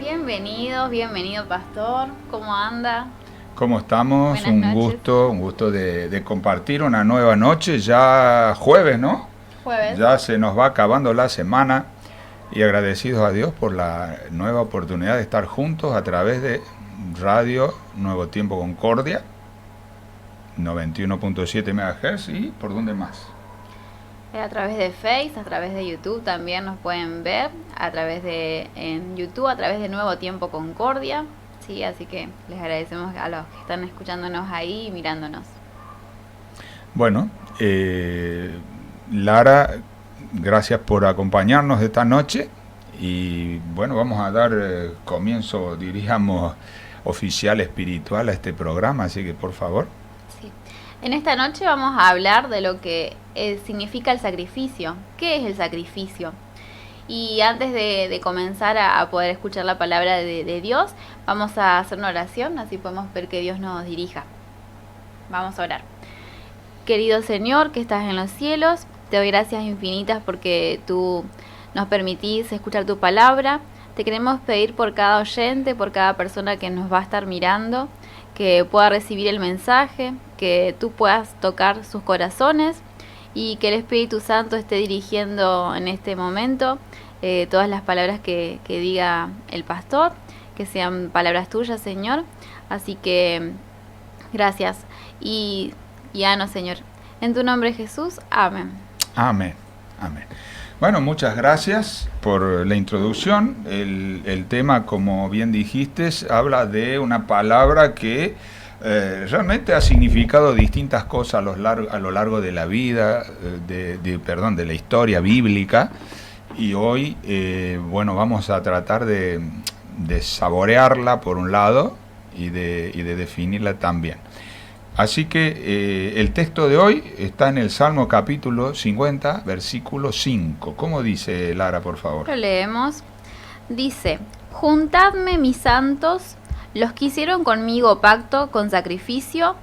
Bienvenido pastor, ¿cómo anda? ¿Cómo estamos? Buenas noches. Un gusto de compartir una nueva noche, ya jueves, ¿no? Jueves. Ya se nos va acabando la semana y agradecidos a Dios por la nueva oportunidad de estar juntos a través de Radio Nuevo Tiempo Concordia, 91.7 MHz y ¿por dónde más? A través de Face, a través de YouTube también nos pueden ver, en YouTube, a través de Nuevo Tiempo Concordia, sí, así que les agradecemos a los que están escuchándonos ahí y mirándonos. Bueno, Lara, gracias por acompañarnos esta noche y bueno, vamos a dar comienzo, diríamos, oficial espiritual a este programa, así que por favor. Sí. En esta noche vamos a hablar de lo que significa el sacrificio. ¿Qué es el sacrificio? Y antes de comenzar a poder escuchar la palabra de Dios, vamos a hacer una oración, así podemos ver que Dios nos dirija. Vamos a orar. Querido Señor, que estás en los cielos, te doy gracias infinitas porque tú nos permitís escuchar tu palabra. Te queremos pedir por cada oyente, por cada persona que nos va a estar mirando, que pueda recibir el mensaje, que tú puedas tocar sus corazones y que el Espíritu Santo esté dirigiendo en este momento todas las palabras que diga el pastor, que sean palabras tuyas, Señor. Así que gracias y háganos, Señor. En tu nombre, Jesús. Amén. Amén. Amén. Bueno, muchas gracias por la introducción. El tema, como bien dijiste, habla de una palabra que realmente ha significado distintas cosas a lo largo de la vida, de la historia bíblica. Y hoy, bueno, vamos a tratar de saborearla por un lado y de definirla también. Así que el texto de hoy está en el Salmo capítulo 50, versículo 5. ¿Cómo dice, Lara, por favor? Lo leemos. Dice: Juntadme mis santos, los que hicieron conmigo pacto con sacrificio.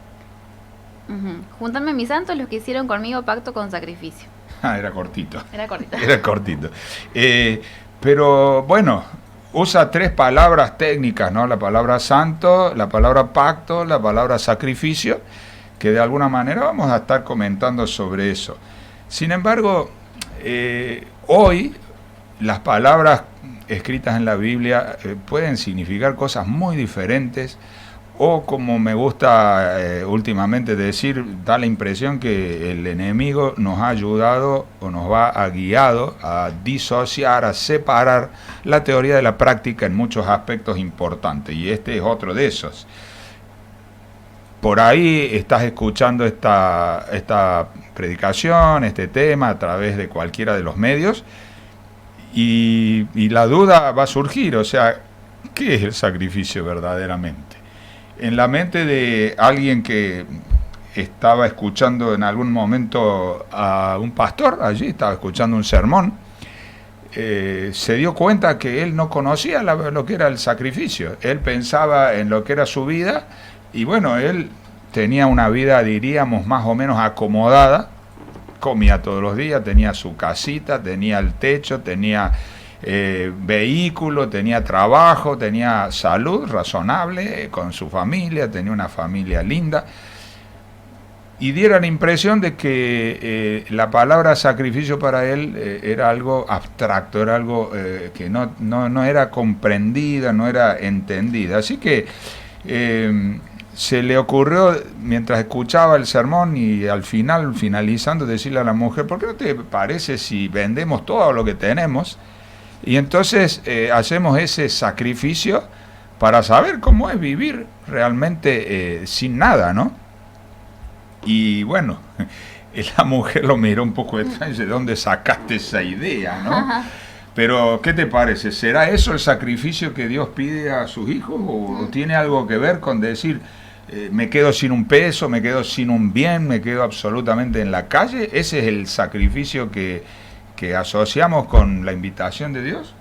Juntadme mis santos, los que hicieron conmigo pacto con sacrificio. Era cortito. Era cortito. Era cortito. Pero bueno, usa tres palabras técnicas, ¿no? La palabra santo, la palabra pacto, la palabra sacrificio, que de alguna manera vamos a estar comentando sobre eso. Sin embargo, hoy las palabras escritas en la Biblia pueden significar cosas muy diferentes, o como me gusta últimamente decir, da la impresión que el enemigo nos ha ayudado o nos ha guiado a disociar, a separar la teoría de la práctica en muchos aspectos importantes, y este es otro de esos. Por ahí estás escuchando esta predicación, este tema a través de cualquiera de los medios, y la duda va a surgir, o sea, ¿qué es el sacrificio verdaderamente? En la mente de alguien que estaba escuchando en algún momento a un pastor, allí estaba escuchando un sermón, se dio cuenta que él no conocía lo que era el sacrificio. Él pensaba en lo que era su vida y bueno, él tenía una vida, diríamos, más o menos acomodada, comía todos los días, tenía su casita, tenía el techo, tenía vehículo, tenía trabajo, tenía salud razonable con su familia, tenía una familia linda, y diera la impresión de que la palabra sacrificio para él era algo abstracto, era algo que no era comprendida, no era entendida. Así que se le ocurrió, mientras escuchaba el sermón y al final, finalizando, decirle a la mujer: ¿por qué no te parece si vendemos todo lo que tenemos? Y entonces hacemos ese sacrificio para saber cómo es vivir realmente sin nada, ¿no? Y bueno, la mujer lo miró un poco extraño, ¿de dónde sacaste esa idea, no? Pero, ¿qué te parece? ¿Será eso el sacrificio que Dios pide a sus hijos? ¿O tiene algo que ver con decir, me quedo sin un peso, me quedo sin un bien, me quedo absolutamente en la calle? ¿Ese es el sacrificio que asociamos con la invitación de Dios?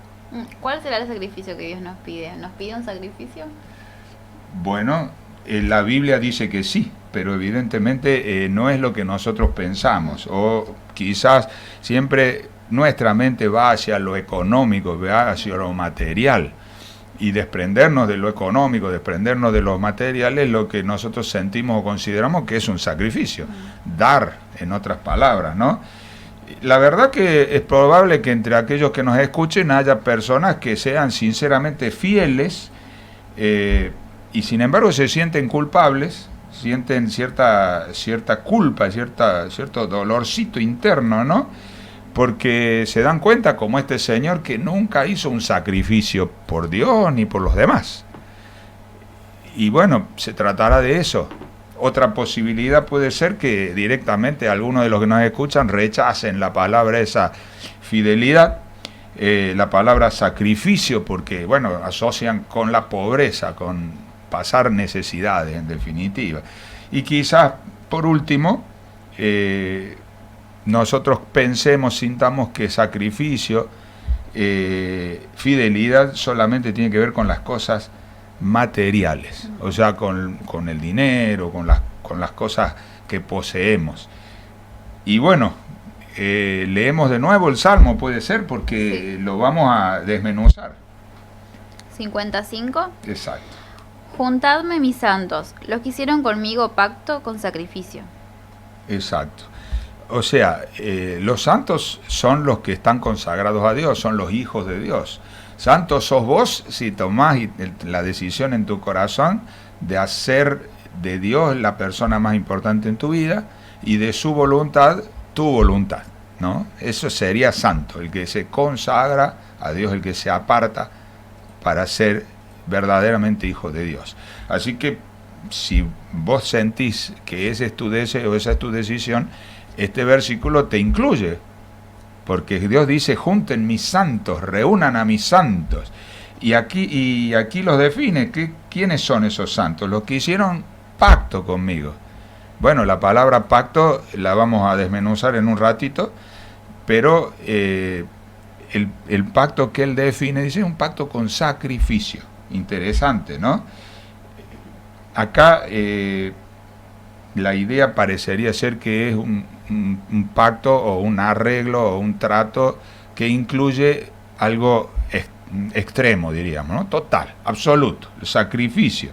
¿Cuál será el sacrificio que Dios nos pide? ¿Nos pide un sacrificio? Bueno, la Biblia dice que sí, pero evidentemente no es lo que nosotros pensamos, o quizás siempre nuestra mente va hacia lo económico, va hacia lo material. y desprendernos de lo económico, desprendernos de los materiales, lo que nosotros sentimos o consideramos que es un sacrificio. Dar, en otras palabras, ¿no? La verdad que es probable que entre aquellos que nos escuchen haya personas que sean sinceramente fieles y sin embargo se sienten culpables, sienten cierta culpa, cierto dolorcito interno, ¿no? Porque se dan cuenta, como este señor, que nunca hizo un sacrificio por Dios ni por los demás. Y bueno, se tratará de eso. Otra posibilidad puede ser que directamente algunos de los que nos escuchan rechacen la palabra esa fidelidad, la palabra sacrificio, porque bueno, asocian con la pobreza, con pasar necesidades en definitiva. Y quizás, por último, nosotros pensemos, sintamos que sacrificio, fidelidad solamente tiene que ver con las cosas materiales, o sea, con el dinero, con las cosas que poseemos. Y bueno, leemos de nuevo el Salmo, puede ser, porque lo vamos a desmenuzar. 55. Exacto. Juntadme mis santos, los que hicieron conmigo pacto con sacrificio. Exacto. O sea, los santos son los que están consagrados a Dios, son los hijos de Dios. Santos sos vos si tomás la decisión en tu corazón de hacer de Dios la persona más importante en tu vida y de su voluntad tu voluntad, ¿no? Eso sería santo, el que se consagra a Dios, el que se aparta para ser verdaderamente hijo de Dios. Así que si vos sentís que ese es tu deseo, esa es tu decisión, este versículo te incluye, porque Dios dice: junten mis santos, reúnan a mis santos. Y aquí los define. ¿Quiénes son esos santos? Los que hicieron pacto conmigo. Bueno, la palabra pacto la vamos a desmenuzar en un ratito, pero el pacto que él define, dice, un pacto con sacrificio. Interesante, ¿no? Acá la idea parecería ser que es un pacto o un arreglo o un trato que incluye algo extremo, diríamos, ¿no? Total, absoluto, el sacrificio.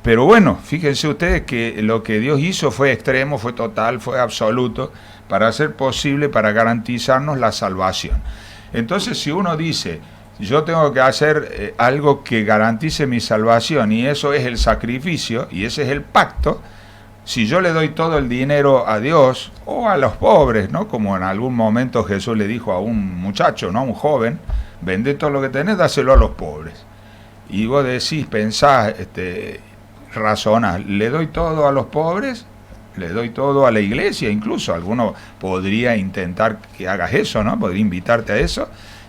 Pero bueno, fíjense ustedes que lo que Dios hizo fue extremo, fue total, fue absoluto, para hacer posible, para garantizarnos la salvación. Entonces, si uno dice: yo tengo que hacer algo que garantice mi salvación, y eso es el sacrificio, y ese es el pacto. Si yo le doy todo el dinero a Dios o a los pobres, ¿no? Como en algún momento Jesús le dijo a un muchacho, ¿no? A un joven: vende todo lo que tenés, dáselo a los pobres. Y vos decís, pensás, razonás, ¿le doy todo a los pobres? ¿Le doy todo a la iglesia? Incluso alguno podría intentar que hagas eso, ¿no? Podría invitarte a eso.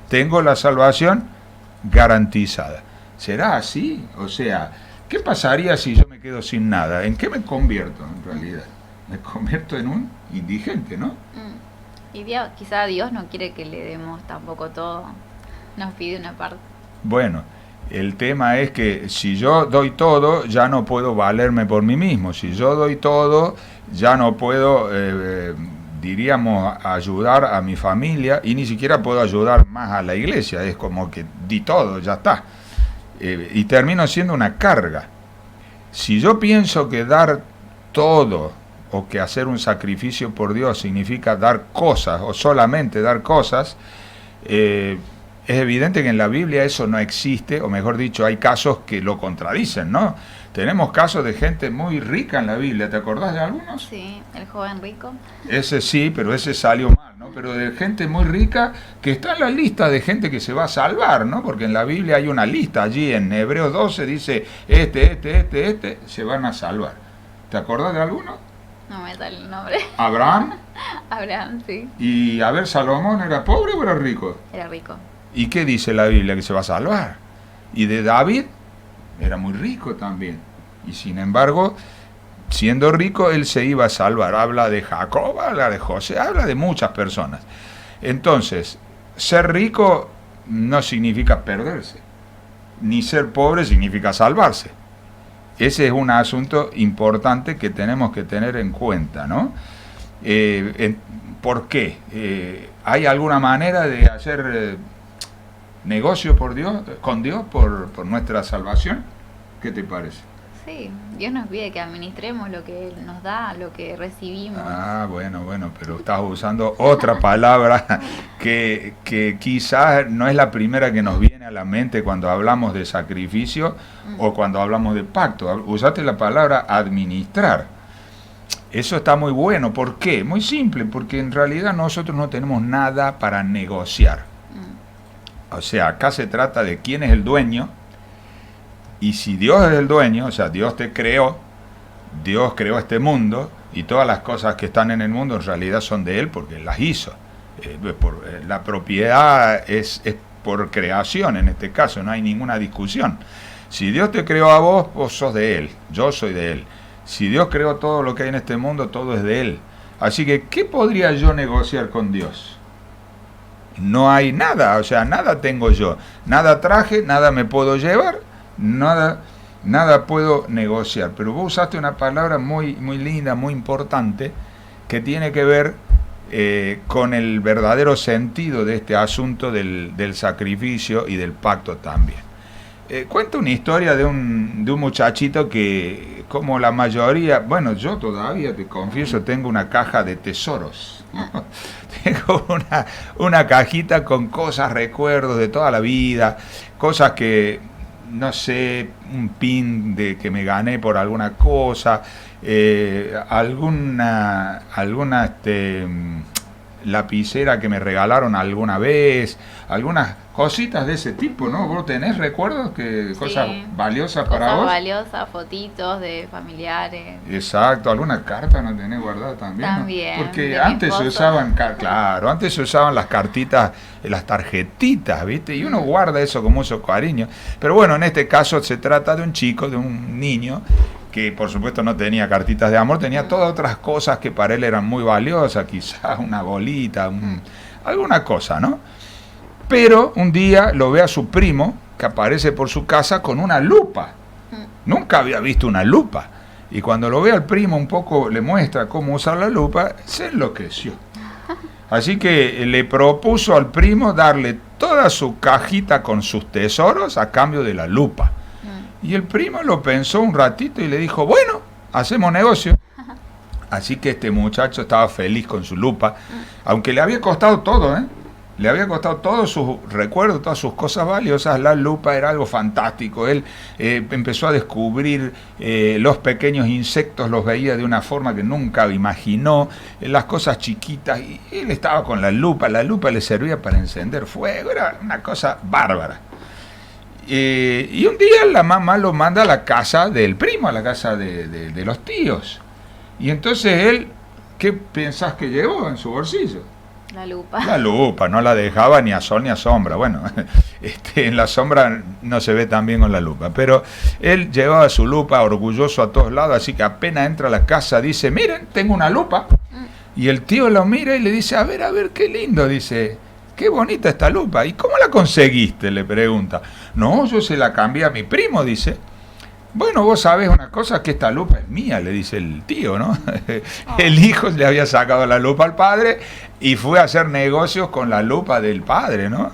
Tengo la salvación garantizada. ¿Será así? O sea, ¿qué pasaría si yo me quedo sin nada? ¿En qué me convierto en realidad? Me convierto en un indigente, ¿no? Y quizá Dios no quiere que le demos tampoco todo, nos pide una parte. Bueno, el tema es que si yo doy todo, ya no puedo valerme por mí mismo. Si yo doy todo, ya no puedo, diríamos, ayudar a mi familia, y ni siquiera puedo ayudar más a la iglesia. Es como que di todo, ya está. Y termino siendo una carga. Si yo pienso que dar todo o que hacer un sacrificio por Dios significa dar cosas o solamente dar cosas, es evidente que en la Biblia eso no existe, o mejor dicho, hay casos que lo contradicen, ¿no? Tenemos casos de gente muy rica en la Biblia, ¿te acordás de algunos? Sí, el joven rico. Ese sí, pero ese salió mal, ¿no? Pero de gente muy rica que está en la lista de gente que se va a salvar, ¿no? Porque en la Biblia hay una lista, allí en Hebreos 12 dice, se van a salvar. ¿Te acordás de alguno? No me da el nombre. ¿Abraham? Abraham, sí. Y a ver, ¿Salomón era pobre o era rico? Era rico. ¿Y qué dice la Biblia? Que se va a salvar. Y de David era muy rico también. Y sin embargo, siendo rico, él se iba a salvar. Habla de Jacob, habla de José, habla de muchas personas. Entonces, ser rico no significa perderse, ni ser pobre significa salvarse. Ese es un asunto importante que tenemos que tener en cuenta, ¿no? ¿Por qué? ¿Hay alguna manera de hacer negocio por Dios, con Dios por nuestra salvación. ¿Qué te parece? Sí, Dios nos pide que administremos lo que Él nos da, lo que recibimos. Ah, bueno, pero estás usando otra palabra que quizás no es la primera que nos viene a la mente cuando hablamos de sacrificio o cuando hablamos de pacto. Usaste la palabra administrar. Eso está muy bueno. ¿Por qué? Muy simple, porque en realidad nosotros no tenemos nada para negociar. O sea, acá se trata de quién es el dueño. Y si Dios es el dueño, o sea, Dios te creó, Dios creó este mundo y todas las cosas que están en el mundo en realidad son de Él porque Él las hizo. La propiedad es por creación en este caso, no hay ninguna discusión. Si Dios te creó a vos, vos sos de Él, yo soy de Él. Si Dios creó todo lo que hay en este mundo, todo es de Él. Así que, ¿qué podría yo negociar con Dios? No hay nada, o sea, nada tengo yo. Nada traje, nada me puedo llevar. Nada puedo negociar, pero vos usaste una palabra muy linda, muy importante, que tiene que ver con el verdadero sentido de este asunto del sacrificio y del pacto también. Cuenta una historia de un muchachito que, como la mayoría, bueno, yo todavía, te confieso, tengo una caja de tesoros, ¿no? Tengo una cajita con cosas, recuerdos de toda la vida, cosas que no sé, un pin de que me gané por alguna cosa, alguna lapicera que me regalaron alguna vez, algunas cositas de ese tipo, ¿no? ¿Vos tenés recuerdos? Sí, Cosas valiosas para vos. Cosas valiosas, fotitos de familiares. Exacto, alguna carta no tenés guardada también, También, ¿no? Porque de antes mi se esposo. usaban, claro, antes se usaban las cartitas, las tarjetitas, ¿viste? Y uno guarda eso con mucho cariño. Pero bueno, en este caso se trata de un chico, de un niño, que por supuesto no tenía cartitas de amor, tenía todas otras cosas que para él eran muy valiosas, quizás una bolita, alguna cosa, ¿no? Pero un día lo ve a su primo, que aparece por su casa con una lupa. Nunca había visto una lupa. Y cuando lo ve al primo un poco, le muestra cómo usar la lupa, se enloqueció. Así que le propuso al primo darle toda su cajita con sus tesoros a cambio de la lupa. Y el primo lo pensó un ratito y le dijo, bueno, hacemos negocio. Así que este muchacho estaba feliz con su lupa, aunque le había costado todo, ¿eh? Le había costado todos sus recuerdos, todas sus cosas valiosas. La lupa era algo fantástico. Él empezó a descubrir los pequeños insectos, los veía de una forma que nunca imaginó, las cosas chiquitas, y él estaba con la lupa le servía para encender fuego, era una cosa bárbara. Y un día la mamá lo manda a la casa del primo, a la casa de los tíos. Y entonces él, ¿qué pensás que llevó en su bolsillo? La lupa. La lupa, no la dejaba ni a sol ni a sombra. Bueno, en la sombra no se ve tan bien con la lupa, pero él llevaba su lupa orgulloso a todos lados, así que apenas entra a la casa dice, miren, tengo una lupa. Y el tío lo mira y le dice, a ver, qué lindo, dice, qué bonita esta lupa. ¿Y cómo la conseguiste?, le pregunta. No, yo se la cambié a mi primo, dice. Bueno, vos sabés una cosa, que esta lupa es mía, le dice el tío, ¿no? El hijo le había sacado la lupa al padre y fue a hacer negocios con la lupa del padre, ¿no?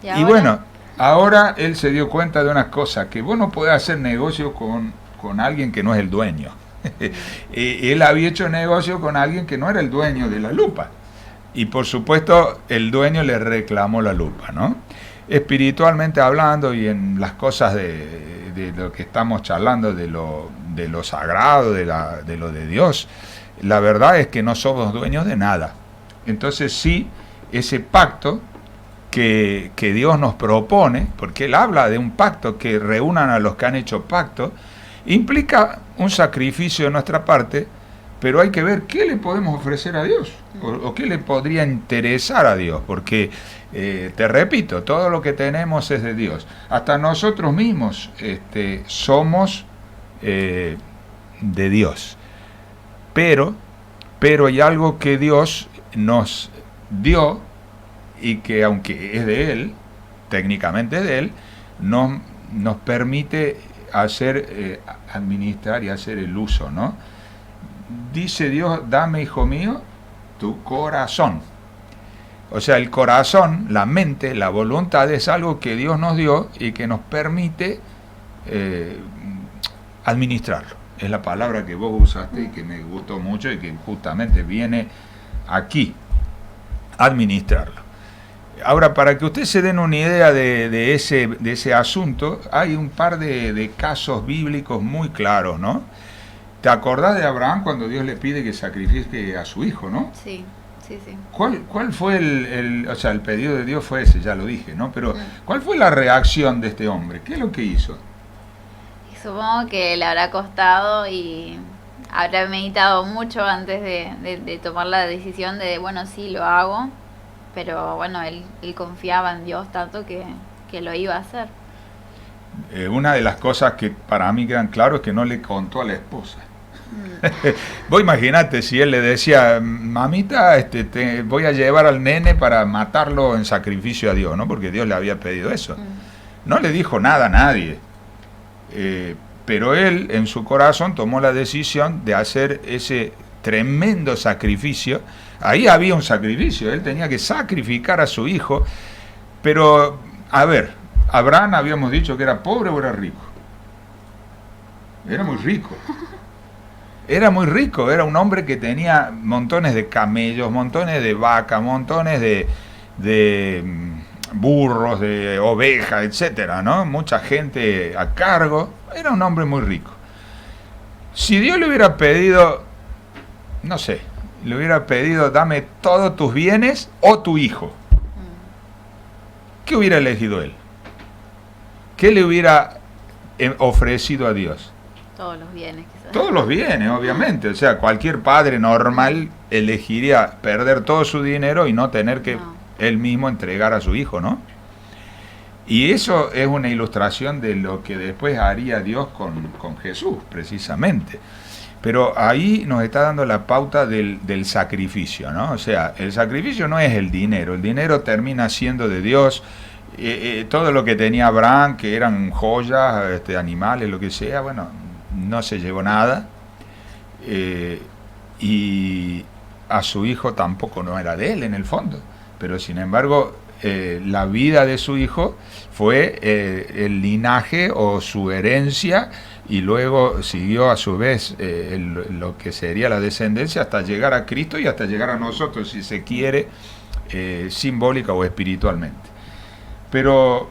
Y bueno, ahora él se dio cuenta de una cosa, que vos no podés hacer negocio con alguien que no es el dueño. Él había hecho negocio con alguien que no era el dueño de la lupa. Y por supuesto el dueño le reclamó la lupa, ¿no? Espiritualmente hablando y en las cosas de lo que estamos charlando, de lo sagrado, de lo de Dios, la verdad es que no somos dueños de nada. Entonces sí, ese pacto que Dios nos propone, porque Él habla de un pacto que reúnan a los que han hecho pacto, implica un sacrificio de nuestra parte, pero hay que ver qué le podemos ofrecer a Dios, o qué le podría interesar a Dios, porque te repito, todo lo que tenemos es de Dios. Hasta nosotros mismos somos de Dios. Pero hay algo que Dios nos dio y que, aunque es de Él, técnicamente es de Él, nos permite administrar y hacer el uso, ¿no? Dice Dios, dame, hijo mío, tu corazón. O sea, el corazón, la mente, la voluntad es algo que Dios nos dio y que nos permite administrarlo. Es la palabra que vos usaste y que me gustó mucho y que justamente viene aquí, administrarlo. Ahora, para que ustedes se den una idea de ese asunto, hay un par de casos bíblicos muy claros, ¿no? ¿Te acordás de Abraham cuando Dios le pide que sacrifique a su hijo, no? Sí. Sí. ¿Cuál fue o sea, el pedido de Dios fue ese, ya lo dije, ¿no? Pero, ¿cuál fue la reacción de este hombre? ¿Qué es lo que hizo? Y supongo que le habrá costado y habrá meditado mucho antes de tomar la decisión de, bueno, sí, lo hago, pero bueno, él confiaba en Dios tanto que lo iba a hacer. Una de las cosas que para mí quedan claras es que no le contó a la esposa. Vos imaginate si él le decía, mamita, te voy a llevar al nene para matarlo en sacrificio a Dios, ¿no? Porque Dios le había pedido eso. No le dijo nada a nadie, pero él en su corazón tomó la decisión de hacer ese tremendo sacrificio. Ahí había un sacrificio, él tenía que sacrificar a su hijo. Pero, a ver, Abraham habíamos dicho que era pobre o era rico. Era muy rico. Era muy rico, era un hombre que tenía montones de camellos, montones de vacas, montones de burros, de ovejas, etcétera, ¿no? Mucha gente a cargo. Era un hombre muy rico. Si Dios le hubiera pedido, no sé, le hubiera pedido, dame todos tus bienes o tu hijo, ¿qué hubiera elegido él? ¿Qué le hubiera ofrecido a Dios? Todos los bienes, quizás. Todos los bienes, obviamente. O sea, cualquier padre normal elegiría perder todo su dinero y no tener que él mismo entregar a su hijo, ¿no? Y eso es una ilustración de lo que después haría Dios con Jesús, precisamente. Pero ahí nos está dando la pauta del sacrificio, ¿no? O sea, el sacrificio no es el dinero termina siendo de Dios. Todo lo que tenía Abraham, que eran joyas, animales, lo que sea, bueno, no se llevó nada, y a su hijo tampoco no era de él en el fondo, pero sin embargo la vida de su hijo fue el linaje o su herencia, y luego siguió a su vez lo que sería la descendencia hasta llegar a Cristo y hasta llegar a nosotros, si se quiere, simbólica o espiritualmente. Pero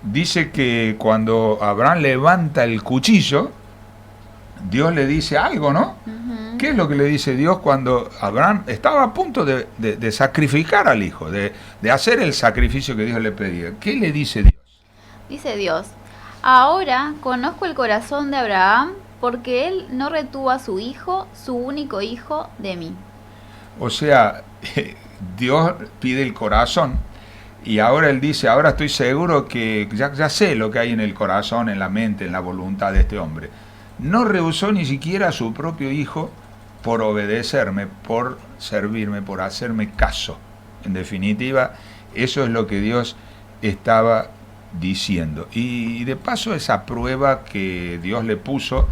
dice que cuando Abraham levanta el cuchillo, Dios le dice algo, ¿no? Uh-huh. ¿Qué es lo que le dice Dios cuando Abraham estaba a punto de sacrificar al hijo, de hacer el sacrificio que Dios le pedía? ¿Qué le dice Dios? Dice Dios, ahora conozco el corazón de Abraham porque él no retuvo a su hijo, su único hijo, de mí. O sea, Dios pide el corazón y ahora él dice, ahora estoy seguro que ya sé lo que hay en el corazón, en la mente, en la voluntad de este hombre. No rehusó ni siquiera a su propio hijo por obedecerme, por servirme, por hacerme caso. En definitiva, eso es lo que Dios estaba diciendo. Y de paso, esa prueba que Dios le puso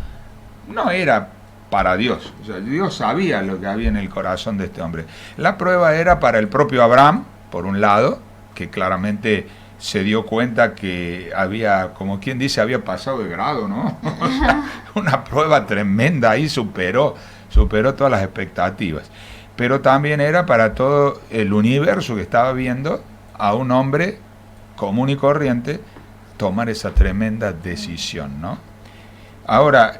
no era para Dios. O sea, Dios sabía lo que había en el corazón de este hombre. La prueba era para el propio Abraham, por un lado, que claramente se dio cuenta que había, como quien dice, había pasado de grado, ¿no? O sea, una prueba tremenda, ahí superó todas las expectativas. Pero también era para todo el universo que estaba viendo a un hombre común y corriente tomar esa tremenda decisión, ¿no? Ahora,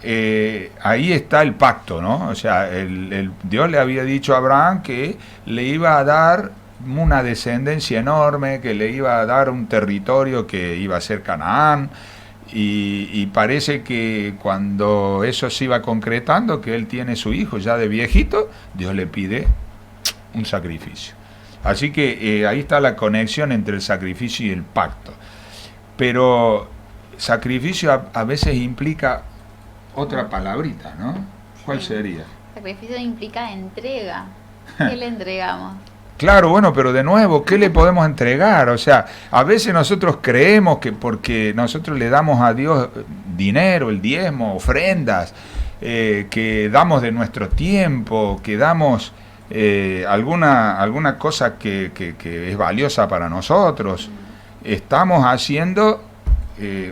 ahí está el pacto, ¿no? O sea, Dios le había dicho a Abraham que le iba a dar una descendencia enorme, que le iba a dar un territorio que iba a ser Canaán, y parece que cuando eso se iba concretando, que él tiene su hijo ya de viejito, Dios le pide un sacrificio. Así que ahí está la conexión entre el sacrificio y el pacto. Pero sacrificio a veces implica otra palabrita, ¿no? ¿Cuál sería? Sacrificio implica entrega. ¿Qué le entregamos? Claro, bueno, pero de nuevo, ¿qué le podemos entregar? O sea, a veces nosotros creemos que porque nosotros le damos a Dios dinero, el diezmo, ofrendas, que damos de nuestro tiempo, que damos alguna cosa que es valiosa para nosotros. Estamos haciendo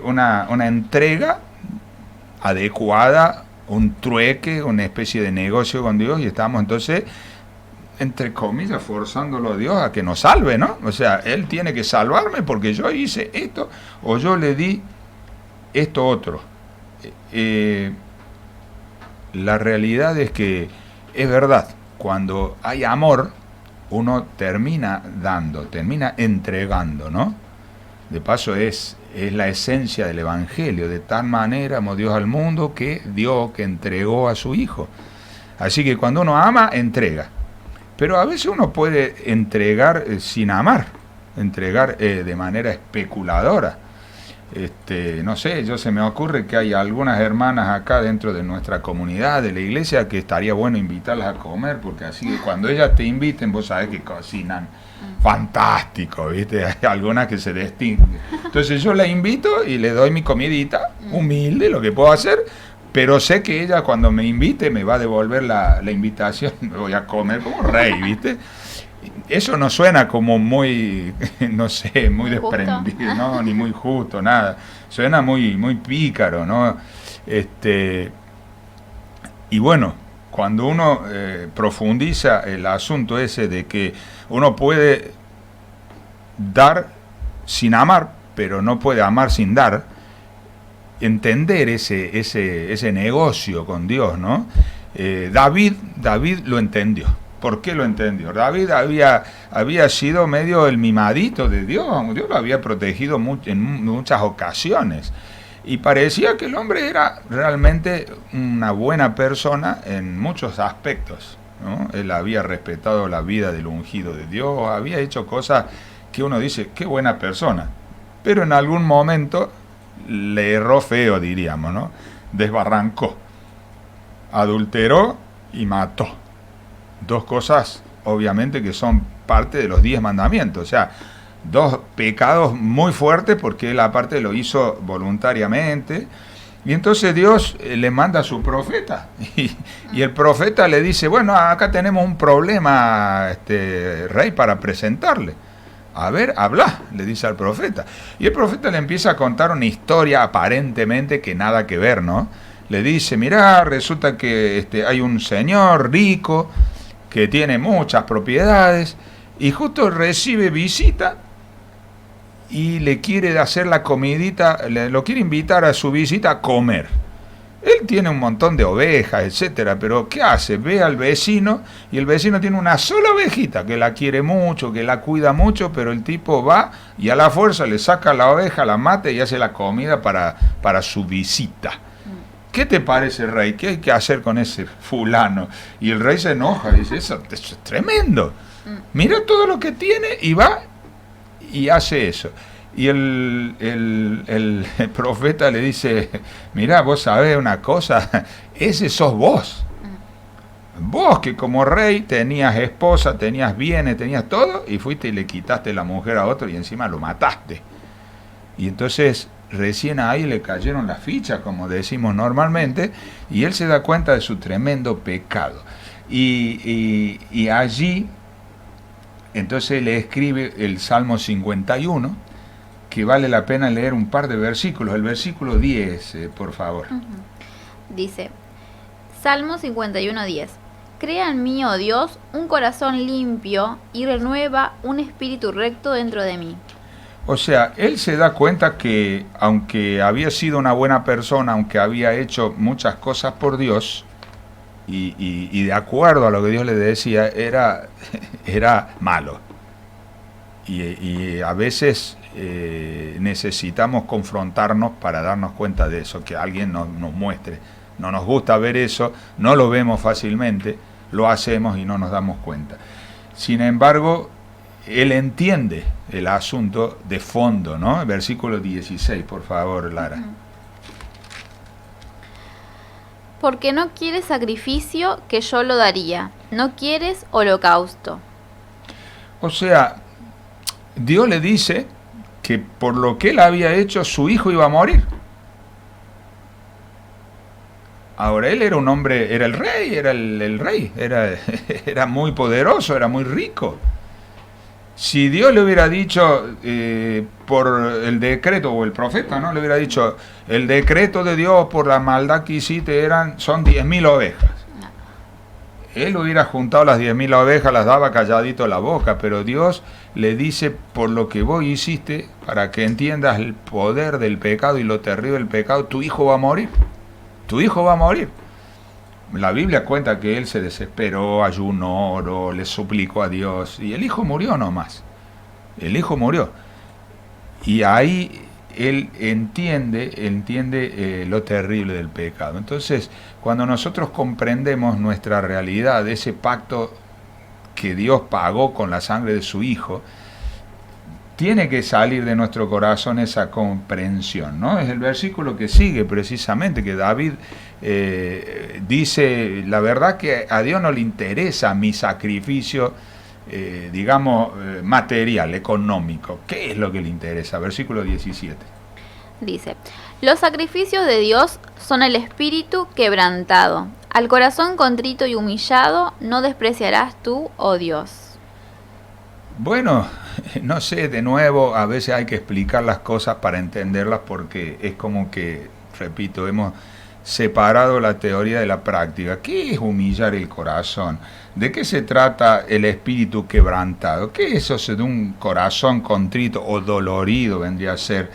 una entrega adecuada, un trueque, una especie de negocio con Dios, y estamos entonces, entre comillas, forzándolo a Dios a que nos salve, ¿no? O sea, Él tiene que salvarme porque yo hice esto o yo le di esto otro. La realidad es que es verdad, cuando hay amor, uno termina dando, termina entregando, ¿no? De paso es la esencia del Evangelio. De tal manera amó Dios al mundo que dio, que entregó a su Hijo. Así que cuando uno ama, entrega. Pero a veces uno puede entregar sin amar, entregar de manera especuladora. No sé, se me ocurre que hay algunas hermanas acá dentro de nuestra comunidad, de la iglesia, que estaría bueno invitarlas a comer, porque así que cuando ellas te inviten, vos sabés que cocinan fantástico, ¿viste? Hay algunas que se distinguen. Entonces yo la invito y le doy mi comidita, humilde, lo que puedo hacer, pero sé que ella cuando me invite me va a devolver la invitación, me voy a comer como rey, ¿viste? Eso no suena como muy, no sé, muy desprendido, ¿no? Ni muy justo, nada. Suena muy pícaro, ¿no? Y bueno, cuando uno profundiza el asunto ese de que uno puede dar sin amar, pero no puede amar sin dar, entender ese negocio con Dios, ¿no? David lo entendió. ¿Por qué lo entendió? David había sido medio el mimadito de Dios. Dios lo había protegido en muchas ocasiones. Y parecía que el hombre era realmente una buena persona en muchos aspectos, ¿no? Él había respetado la vida del ungido de Dios, había hecho cosas que uno dice, qué buena persona. Pero en algún momento le erró feo, diríamos, ¿no? Desbarrancó, adulteró y mató. Dos cosas, obviamente, que son parte de los 10 mandamientos. O sea, dos pecados muy fuertes porque él aparte lo hizo voluntariamente. Y entonces Dios le manda a su profeta. Y el profeta le dice, bueno, acá tenemos un problema, rey, para presentarle. A ver, habla, le dice al profeta. Y el profeta le empieza a contar una historia aparentemente que nada que ver, ¿no? Le dice, mirá, resulta que hay un señor rico que tiene muchas propiedades y justo recibe visita y le quiere hacer la comidita, lo quiere invitar a su visita a comer. Él tiene un montón de ovejas, etcétera, pero ¿qué hace? Ve al vecino y el vecino tiene una sola ovejita que la quiere mucho, que la cuida mucho, pero el tipo va y a la fuerza le saca la oveja, la mata y hace la comida para su visita. ¿Qué te parece, rey? ¿Qué hay que hacer con ese fulano? Y el rey se enoja y dice, eso es tremendo. Mira todo lo que tiene y va y hace eso. Y el profeta le dice, mirá, vos sabés una cosa, ese sos vos. Vos que como rey tenías esposa, tenías bienes, tenías todo, y fuiste y le quitaste la mujer a otro y encima lo mataste. Y entonces recién ahí le cayeron las fichas, como decimos normalmente, y él se da cuenta de su tremendo pecado. Y allí, entonces le escribe el Salmo 51, que vale la pena leer un par de versículos. El versículo 10, por favor. Dice, Salmo 51:10. Crea en mí, oh Dios, un corazón limpio y renueva un espíritu recto dentro de mí. O sea, él se da cuenta que aunque había sido una buena persona, aunque había hecho muchas cosas por Dios, y de acuerdo a lo que Dios le decía, era malo. Y a veces necesitamos confrontarnos para darnos cuenta de eso, que alguien nos muestre. No nos gusta ver eso, no lo vemos fácilmente, lo hacemos y no nos damos cuenta. Sin embargo, él entiende el asunto de fondo, ¿no? Versículo 16, por favor, Lara. Porque no quieres sacrificio, que yo lo daría. No quieres holocausto. O sea, Dios le dice que por lo que él había hecho, su hijo iba a morir. Ahora, él era un hombre, era el rey, el rey, era muy poderoso, era muy rico. Si Dios le hubiera dicho por el decreto, o el profeta, ¿no? Le hubiera dicho, el decreto de Dios por la maldad que hiciste son 10.000 ovejas. Él hubiera juntado las 10.000 ovejas, las daba calladito la boca, pero Dios le dice, por lo que vos hiciste, para que entiendas el poder del pecado y lo terrible del pecado, tu hijo va a morir. Tu hijo va a morir. La Biblia cuenta que él se desesperó, ayunó, oró, le suplicó a Dios, y el hijo murió nomás. El hijo murió. Y ahí él entiende lo terrible del pecado. Entonces, cuando nosotros comprendemos nuestra realidad, ese pacto que Dios pagó con la sangre de su hijo, tiene que salir de nuestro corazón esa comprensión, ¿no? Es el versículo que sigue precisamente, que David dice, la verdad que a Dios no le interesa mi sacrificio, material, económico. ¿Qué es lo que le interesa? Versículo 17. Dice, los sacrificios de Dios son el espíritu quebrantado. Al corazón contrito y humillado no despreciarás tú, oh Dios. Bueno, no sé, de nuevo, a veces hay que explicar las cosas para entenderlas porque es como que, repito, hemos separado la teoría de la práctica. ¿Qué es humillar el corazón? ¿De qué se trata el espíritu quebrantado? ¿Qué es eso de un corazón contrito o dolorido vendría a ser?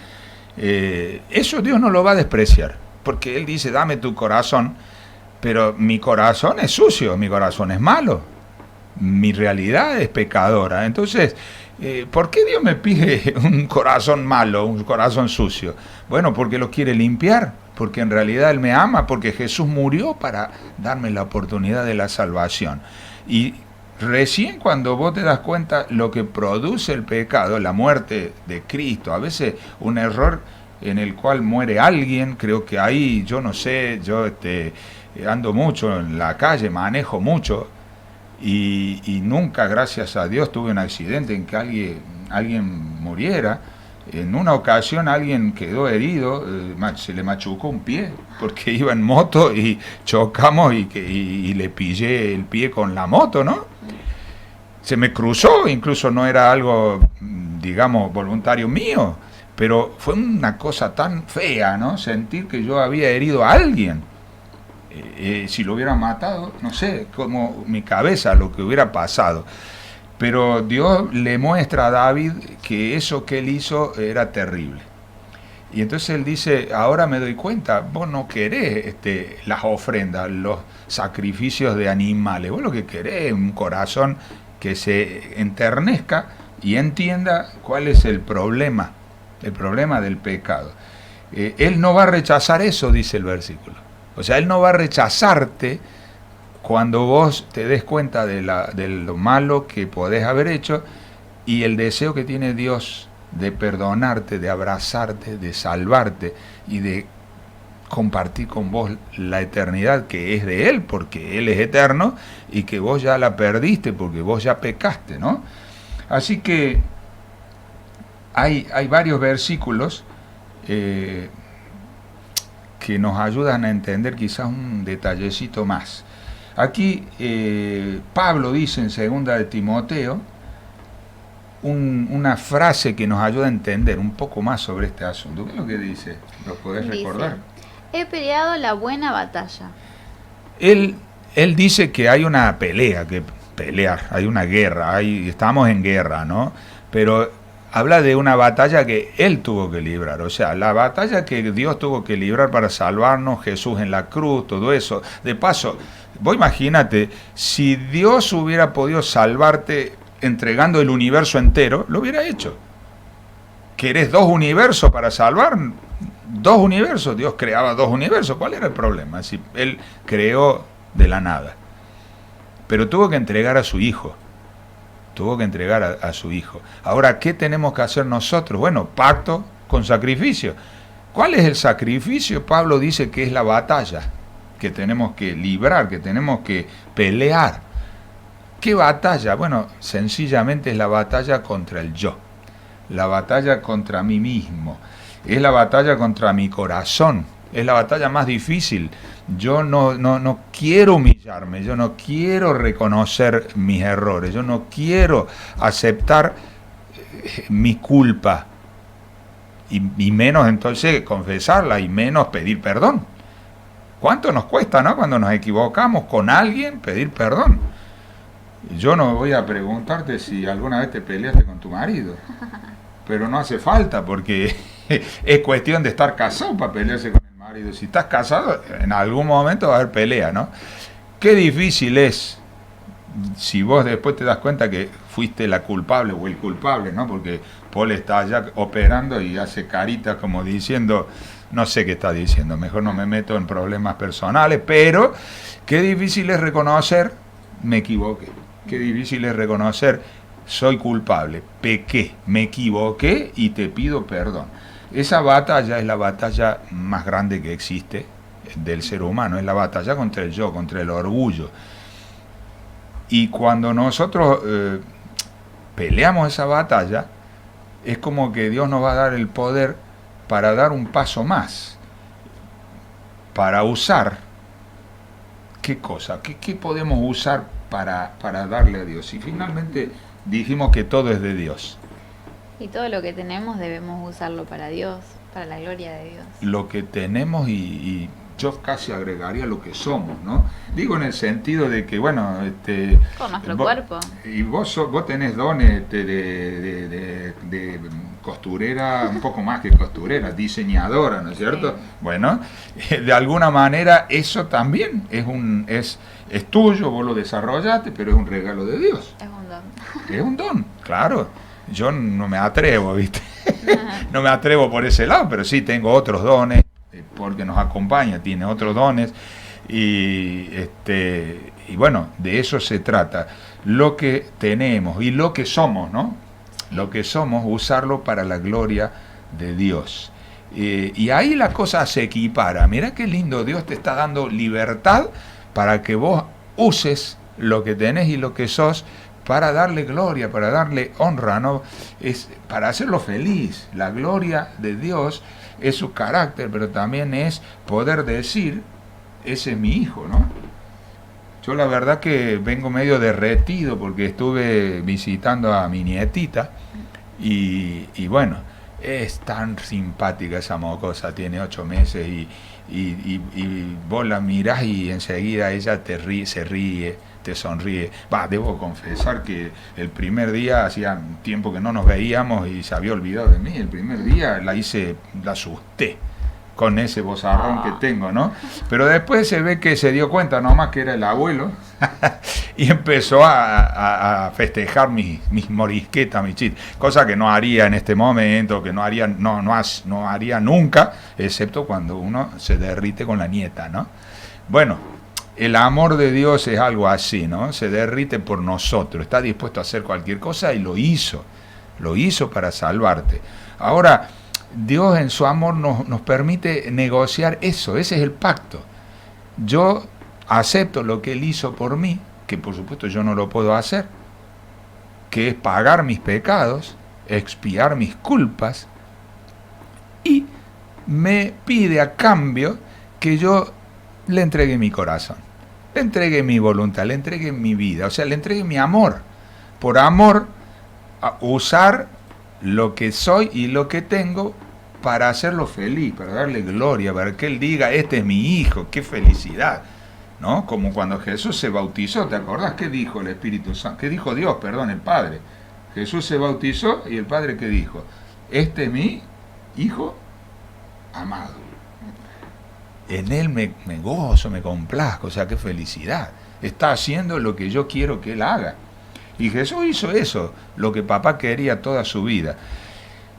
Eso Dios no lo va a despreciar, porque Él dice, dame tu corazón, pero mi corazón es sucio, mi corazón es malo. Mi realidad es pecadora. Entonces, ¿por qué Dios me pide un corazón malo, un corazón sucio? Bueno, porque lo quiere limpiar, porque en realidad Él me ama, porque Jesús murió para darme la oportunidad de la salvación. Y recién cuando vos te das cuenta lo que produce el pecado, la muerte de Cristo, a veces un error en el cual muere alguien, creo que ahí, yo no sé, yo ando mucho en la calle, manejo mucho, y nunca, gracias a Dios, tuve un accidente en que alguien muriera. En una ocasión alguien quedó herido, se le machucó un pie, porque iba en moto y chocamos y le pillé el pie con la moto, ¿no? Se me cruzó, incluso no era algo, digamos, voluntario mío, pero fue una cosa tan fea, ¿no? Sentir que yo había herido a alguien. Si lo hubiera matado, no sé, como mi cabeza, lo que hubiera pasado. Pero Dios le muestra a David que eso que él hizo era terrible. Y entonces él dice, ahora me doy cuenta, vos no querés las ofrendas, los sacrificios de animales, vos lo que querés es un corazón que se enternezca y entienda cuál es el problema del pecado. Él no va a rechazar eso, dice el versículo. O sea, Él no va a rechazarte cuando vos te des cuenta de lo malo que podés haber hecho y el deseo que tiene Dios de perdonarte, de abrazarte, de salvarte y de compartir con vos la eternidad que es de Él, porque Él es eterno y que vos ya la perdiste porque vos ya pecaste, ¿no? Así que hay varios versículos que nos ayudan a entender quizás un detallecito más. Aquí Pablo dice en 2 de Timoteo una frase que nos ayuda a entender un poco más sobre este asunto. ¿Qué es lo que dice? ¿Lo podés recordar? He peleado la buena batalla. Él dice que hay una pelea, que pelear, hay una guerra, estamos en guerra, ¿no? Pero habla de una batalla que Él tuvo que librar, o sea, la batalla que Dios tuvo que librar para salvarnos, Jesús en la cruz, todo eso. De paso, vos imagínate, si Dios hubiera podido salvarte entregando el universo entero, lo hubiera hecho. ¿Querés 2 universos para salvar? 2 universos, Dios creaba 2 universos, ¿cuál era el problema? Si Él creó de la nada, pero tuvo que entregar a su Hijo. Tuvo que entregar a su Hijo. Ahora, ¿qué tenemos que hacer nosotros? Bueno, pacto con sacrificio. ¿Cuál es el sacrificio? Pablo dice que es la batalla que tenemos que librar, que tenemos que pelear. ¿Qué batalla? Bueno, sencillamente es la batalla contra el yo, la batalla contra mí mismo, es la batalla contra mi corazón, es la batalla más difícil. Yo no quiero humillarme, yo no quiero reconocer mis errores, yo no quiero aceptar mi culpa, y menos entonces confesarla, y menos pedir perdón. ¿Cuánto nos cuesta, no? Cuando nos equivocamos con alguien, pedir perdón. Yo no voy a preguntarte si alguna vez te peleaste con tu marido, pero no hace falta, porque es cuestión de estar casado para pelearse con el marido. Si estás casado, en algún momento va a haber pelea, ¿no? Qué difícil es, si vos después te das cuenta que fuiste la culpable o el culpable, ¿no? Porque Paul está allá operando y hace caritas como diciendo, no sé qué está diciendo, mejor no me meto en problemas personales, pero qué difícil es reconocer, me equivoqué. Qué difícil es reconocer, soy culpable, pequé, me equivoqué y te pido perdón. Esa batalla es la batalla más grande que existe del ser humano, es la batalla contra el yo, contra el orgullo. Y cuando nosotros peleamos esa batalla, es como que Dios nos va a dar el poder para dar un paso más, para usar, ¿qué cosa? ¿Qué podemos usar para darle a Dios? Y finalmente dijimos que todo es de Dios. Y todo lo que tenemos debemos usarlo para Dios, para la gloria de Dios. Lo que tenemos y yo casi agregaría lo que somos, ¿no? Digo en el sentido de que, bueno, con nuestro cuerpo. Y vos tenés dones de costurera, un poco más que costurera, diseñadora, ¿no es cierto? Sí. Bueno, de alguna manera eso también es tuyo, vos lo desarrollaste, pero es un regalo de Dios. Es un don. Es un don, claro. Yo no me atrevo, ¿viste? No me atrevo por ese lado, pero sí tengo otros dones, porque nos acompaña, tiene otros dones, y bueno, de eso se trata. Lo que tenemos y lo que somos, ¿no? Lo que somos, usarlo para la gloria de Dios. Y ahí la cosa se equipara. Mirá qué lindo, Dios te está dando libertad para que vos uses lo que tenés y lo que sos para darle gloria, para darle honra, ¿no? Es para hacerlo feliz. La gloria de Dios es su carácter, pero también es poder decir, ese es mi hijo, ¿no? Yo la verdad que vengo medio derretido porque estuve visitando a mi nietita y bueno, es tan simpática esa mocosa, tiene 8 meses y vos la mirás y enseguida ella se ríe, te sonríe. Debo confesar que el primer día, hacía tiempo que no nos veíamos y se había olvidado de mí, el primer día la asusté con ese vozarrón que tengo, ¿no? Pero después se ve que se dio cuenta nomás que era el abuelo y empezó a festejar mis morisquetas, mis chistes, cosa que no haría en este momento, que no haría nunca, excepto cuando uno se derrite con la nieta, ¿no? Bueno, el amor de Dios es algo así, ¿no? Se derrite por nosotros, está dispuesto a hacer cualquier cosa y lo hizo para salvarte. Ahora, Dios en su amor nos permite negociar eso, ese es el pacto. Yo acepto lo que Él hizo por mí, que por supuesto yo no lo puedo hacer, que es pagar mis pecados, expiar mis culpas, y me pide a cambio que yo le entregue mi corazón, le entregue mi voluntad, le entregue mi vida, o sea, le entregue mi amor. Por amor, a usar lo que soy y lo que tengo para hacerlo feliz, para darle gloria, para que Él diga, este es mi hijo, qué felicidad, ¿no? Como cuando Jesús se bautizó, ¿te acordás qué dijo el Espíritu Santo? ¿Qué dijo Dios, perdón, el Padre? Jesús se bautizó y el Padre ¿qué dijo? Este es mi hijo amado. En Él me gozo, me complazco, o sea, qué felicidad. Está haciendo lo que yo quiero que Él haga. Y Jesús hizo eso, lo que papá quería toda su vida.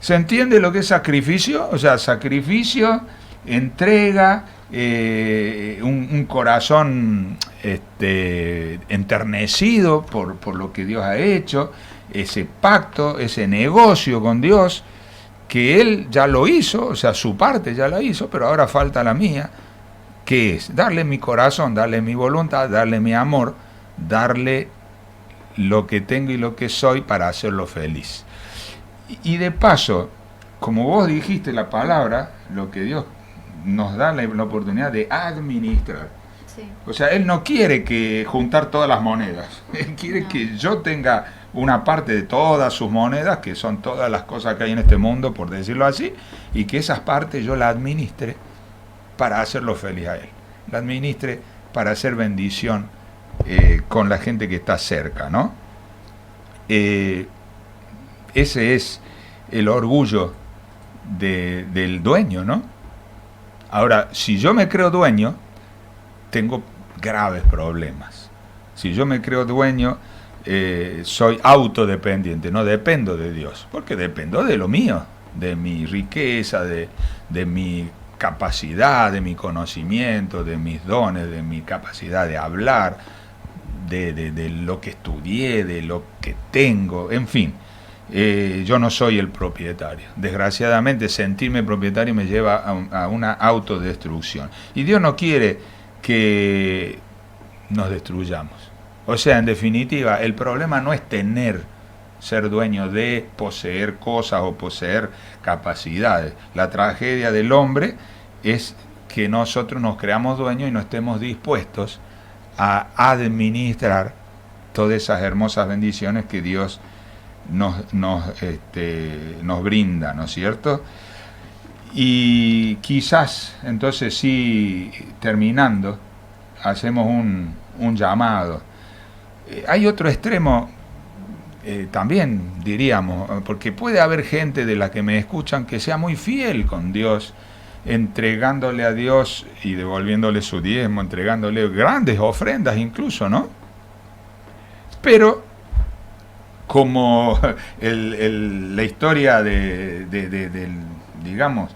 ¿Se entiende lo que es sacrificio? O sea, sacrificio, entrega, un corazón enternecido por lo que Dios ha hecho, ese pacto, ese negocio con Dios, que Él ya lo hizo, o sea, su parte ya la hizo, pero ahora falta la mía, que es darle mi corazón, darle mi voluntad, darle mi amor, darle lo que tengo y lo que soy para hacerlo feliz. Y de paso, como vos dijiste la palabra, lo que Dios nos da la oportunidad de administrar. Sí. O sea, Él no quiere que juntar todas las monedas. Él quiere que yo tenga una parte de todas sus monedas, que son todas las cosas que hay en este mundo, por decirlo así, y que esas partes yo las administre para hacerlo feliz a Él. La administre para hacer bendición con la gente que está cerca, ¿no? Ese es el orgullo del dueño, ¿no? Ahora, si yo me creo dueño, tengo graves problemas. Si yo me creo dueño, soy autodependiente, no dependo de Dios, porque dependo de lo mío, de mi riqueza, de mi capacidad, de mi conocimiento, de mis dones, de mi capacidad de hablar, de lo que estudié, de lo que tengo, en fin. Yo no soy el propietario. Desgraciadamente, sentirme propietario me lleva a una autodestrucción. Y Dios no quiere que nos destruyamos. O sea, en definitiva, el problema no es ser dueño de, poseer cosas o poseer capacidades. La tragedia del hombre es que nosotros nos creamos dueños y no estemos dispuestos a administrar todas esas hermosas bendiciones que Dios nos brinda, ¿no es cierto? Y quizás, entonces sí, terminando, hacemos un llamado. Hay otro extremo, también diríamos, porque puede haber gente de la que me escuchan que sea muy fiel con Dios, entregándole a Dios y devolviéndole su diezmo, entregándole grandes ofrendas incluso, ¿no? Pero como la historia digamos,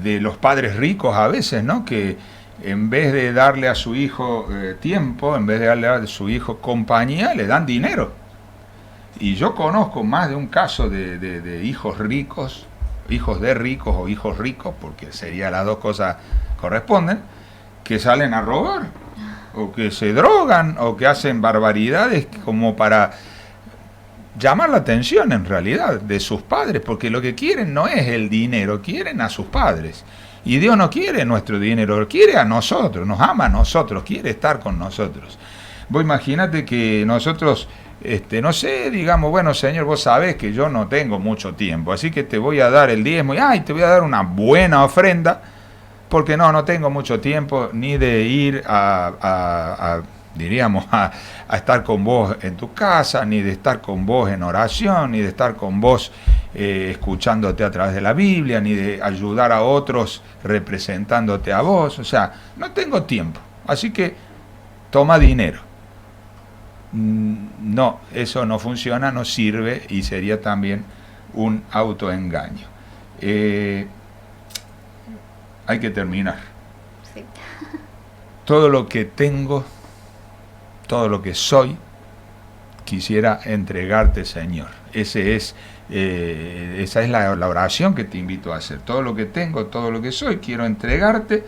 de los padres ricos a veces, ¿no? Que en vez de darle a su hijo tiempo, en vez de darle a su hijo compañía, le dan dinero. Y yo conozco más de un caso de hijos ricos, hijos de ricos o hijos ricos, porque serían las dos cosas corresponden, que salen a robar, o que se drogan, o que hacen barbaridades como para llamar la atención en realidad de sus padres, porque lo que quieren no es el dinero, quieren a sus padres. Y Dios no quiere nuestro dinero, quiere a nosotros, nos ama a nosotros, quiere estar con nosotros. Vos imagínate que nosotros, no sé, digamos, bueno, Señor, vos sabés que yo no tengo mucho tiempo, así que te voy a dar el diezmo y te voy a dar una buena ofrenda, porque no tengo mucho tiempo ni de ir diríamos, a estar con vos en tu casa, ni de estar con vos en oración, ni de estar con vos escuchándote a través de la Biblia, ni de ayudar a otros representándote a vos. O sea, no tengo tiempo, así que toma dinero. No, eso no funciona, no sirve y sería también un autoengaño. Hay que terminar. Sí. Todo lo que tengo, todo lo que soy, quisiera entregarte, Señor. Esa es la oración que te invito a hacer. Todo lo que tengo, todo lo que soy, quiero entregarte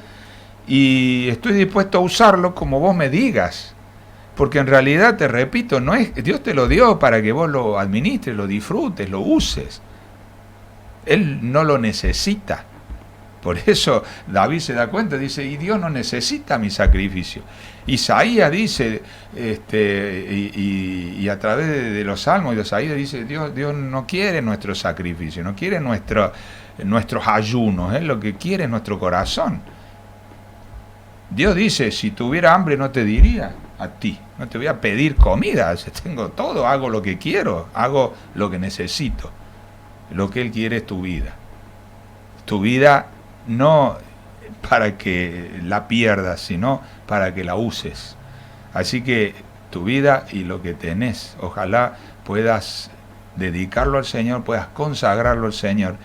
y estoy dispuesto a usarlo como vos me digas. Porque en realidad, te repito, no es Dios te lo dio para que vos lo administres, lo disfrutes, lo uses. Él no lo necesita. Por eso David se da cuenta, dice, y Dios no necesita mi sacrificio. Isaías dice, y a través de los salmos de Isaías dice, Dios no quiere nuestro sacrificio, no quiere nuestros ayunos, lo que quiere es nuestro corazón. Dios dice, si tuviera hambre no te diría a ti, no te voy a pedir comida, tengo todo, hago lo que quiero, hago lo que necesito. Lo que Él quiere es tu vida. Tu vida no para que la pierdas, sino para que la uses. Así que tu vida y lo que tenés, ojalá puedas dedicarlo al Señor, puedas consagrarlo al Señor,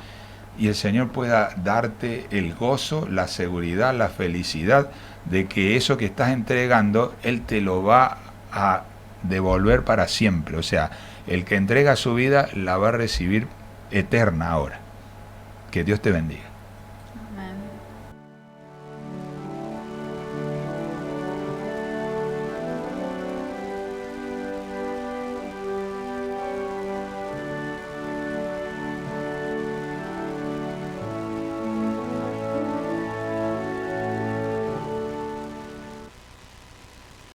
y el Señor pueda darte el gozo, la seguridad, la felicidad de que eso que estás entregando, Él te lo va a devolver para siempre. O sea, el que entrega su vida la va a recibir eterna ahora. Que Dios te bendiga.